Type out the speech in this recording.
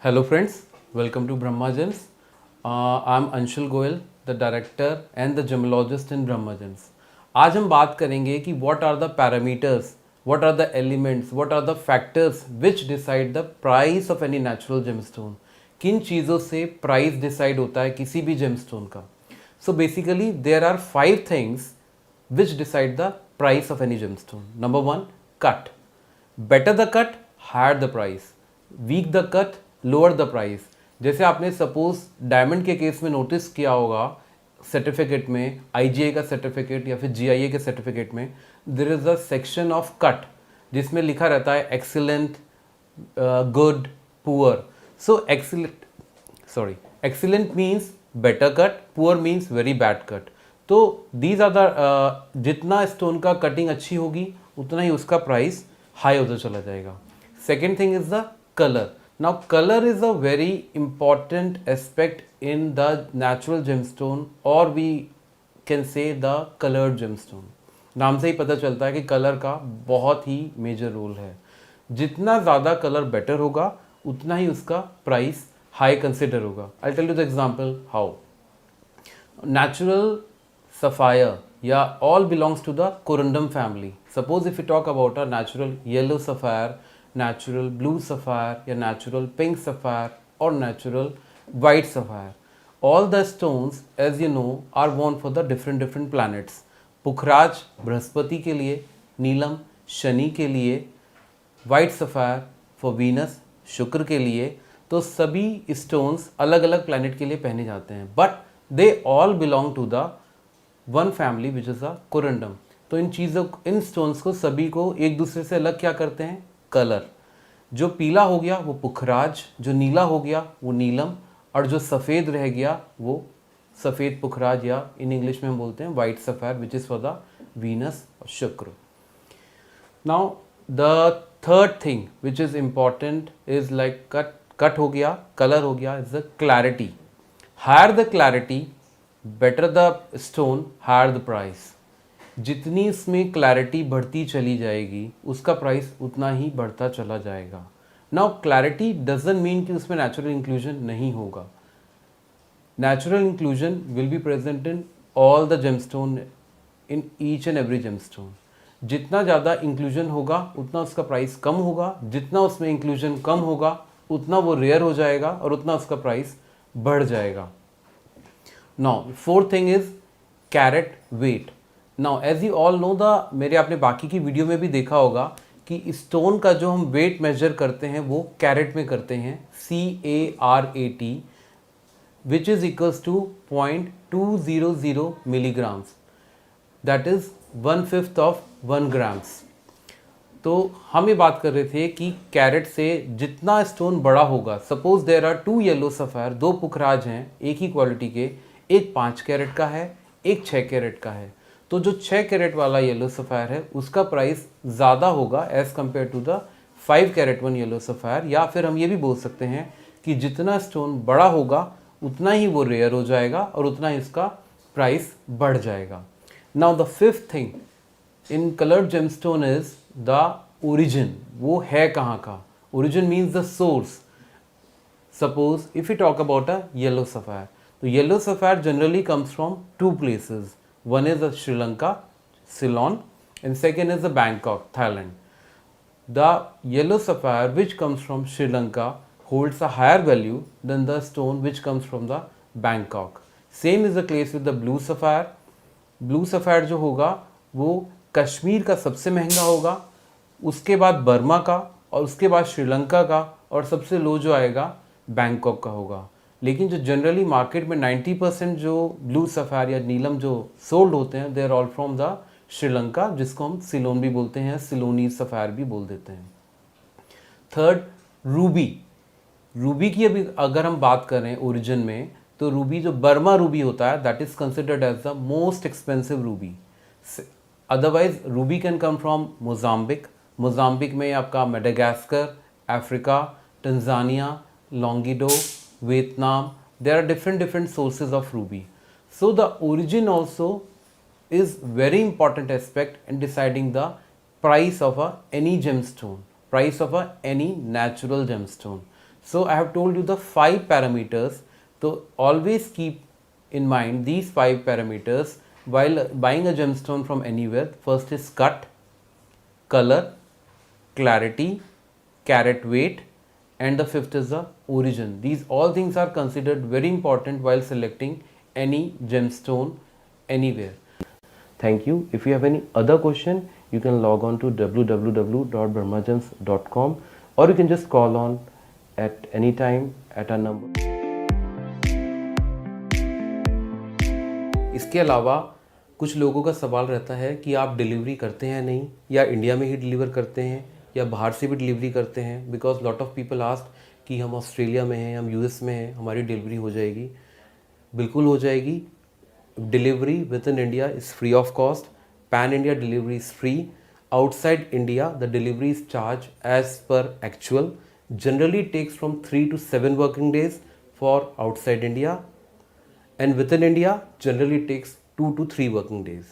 Hello friends, welcome to Brahma Gems. I'm Anshul Goyal, the director and the gemologist in Brahma Gems. आज हम बात करेंगे कि what are the parameters, what are the elements, what are the factors which decide the price of any natural gemstone. किन चीज़ों से price decide होता है किसी भी gemstone का. So basically there are 5 things which decide the price of any gemstone. Number 1, cut. Better the cut, higher the price. Weak the cut, lower the price. जैसे आपने सपोज डायमंड के case में notice किया होगा certificate में, IGI का certificate या फिर जीआईए के सर्टिफिकेट में there is a section of cut जिसमें लिखा रहता है excellent, good, poor. So excellent means better cut, poor means very bad cut. तो दीज आर द जितना स्टोन का कटिंग अच्छी होगी उतना ही उसका प्राइस हाई होता चला जाएगा. Second thing is the colour. Now color is a very important aspect in the natural gemstone or we can say the colored gemstone. नाम से ही पता चलता है कि कलर का बहुत ही मेजर रोल है. जितना ज़्यादा कलर बेटर होगा उतना ही उसका प्राइस हाई कंसिडर होगा. I'll tell you the example how. Natural sapphire या all belongs to the corundum family. Suppose if we talk about a natural yellow sapphire, natural blue sapphire या natural pink sapphire or natural white sapphire. All the stones as you know are worn for the different planets. पुखराज बृहस्पति के लिए, नीलम शनि के लिए, white sapphire for Venus शुक्र के लिए. तो सभी stones अलग अलग planet के लिए पहने जाते हैं but they all belong to the one family which is a corundum. तो इन stones को सभी को एक दूसरे से अलग क्या करते हैं? कलर. जो पीला हो गया वो पुखराज, जो नीला हो गया वो नीलम, और जो सफ़ेद रह गया वो सफ़ेद पुखराज या इन इंग्लिश में हम बोलते हैं white sapphire which is for the Venus और शुक्र. Now the third thing which is important is like cut हो गया, कलर हो गया, is the clarity. Higher the clarity, better the stone, higher the price. जितनी इसमें क्लैरिटी बढ़ती चली जाएगी उसका प्राइस उतना ही बढ़ता चला जाएगा. नाउ क्लैरिटी डजंट मीन कि उसमें नेचुरल इंक्लूजन नहीं होगा. Natural inclusion will be present in all the gemstone, in each and every gemstone. जितना ज़्यादा इंक्लूजन होगा उतना उसका प्राइस कम होगा. जितना उसमें इंक्लूजन कम होगा उतना वो रेयर हो जाएगा और उतना उसका प्राइस बढ़ जाएगा. Now fourth thing is carat weight. Now as you all know the, मेरे आपने बाकी की वीडियो में भी देखा होगा कि स्टोन का जो हम वेट मेजर करते हैं वो कैरेट में करते हैं, CARAT, which is equals to 0.200 milligrams, that is 1/5 of 1 grams. तो हम ये बात कर रहे थे कि कैरेट से जितना स्टोन बड़ा होगा, suppose there are 2 yellow sapphire, 2 पुखराज हैं एक ही क्वालिटी के, एक 5 कैरेट का है, एक 6 कैरेट का है. तो जो 6 कैरेट वाला येलो सफ़ायर है उसका प्राइस ज़्यादा होगा as compare to the 5 carat 1 yellow sapphire. या फिर हम ये भी बोल सकते हैं कि जितना स्टोन बड़ा होगा उतना ही वो रेयर हो जाएगा और उतना ही इसका प्राइस बढ़ जाएगा. Now the fifth thing in coloured gemstone is the origin. वो है कहाँ का? Origin means the source. Suppose if you talk about a yellow sapphire, तो yellow sapphire generally comes from 2 places. One is Sri Lanka, Ceylon, and second is Bangkok, Thailand. The yellow sapphire which comes from Sri Lanka holds a higher value than the stone which comes from the Bangkok. Same is the case with the blue sapphire. Blue sapphire जो होगा वो कश्मीर का सबसे महंगा होगा, उसके बाद Burma का, और उसके बाद श्रीलंका का, और सबसे लो जो आएगा बैंकॉक का होगा. लेकिन जो जनरली मार्केट में 90% जो ब्लू सफ़ायर या नीलम जो सोल्ड होते हैं they are all from the Sri Lanka, जिसको हम सिलोन भी बोलते हैं, सिलोनी सफ़ायर भी बोल देते हैं. Third, Ruby. रूबी की अभी अगर हम बात करें ओरिजिन में, तो रूबी जो बर्मा रूबी होता है that is considered as the most expensive ruby. Otherwise ruby can come from Mozambique. Mozambique में आपका Madagascar, Africa, Tanzania, Longido, Vietnam, there are different sources of ruby. So the origin also is very important aspect in deciding the price of any gemstone, price of any natural gemstone. So I have told you the 5 parameters. So always keep in mind these 5 parameters while buying a gemstone from anywhere. First is cut, color, clarity, carat weight, and the fifth is the origin. These all things are considered very important while selecting any gemstone anywhere. Thank you. If you have any other question, you can log on to www.brahmagems.com, or you can just call on at any time at our number. इसके अलावा कुछ लोगों का सवाल रहता है कि आप डिलीवरी करते हैं नहीं, या इंडिया में ही डिलीवर करते हैं या बाहर से भी डिलीवरी करते हैं, because lot of people ask कि हम ऑस्ट्रेलिया में हैं, हम यूएस में हैं, हमारी डिलीवरी हो जाएगी। बिल्कुल हो जाएगी। Delivery within India is free of cost. Pan India delivery is free. Outside India the delivery is charge as per actual. Generally it takes from 3 to 7 working days for outside India, and within India generally it takes 2 to 3 working days.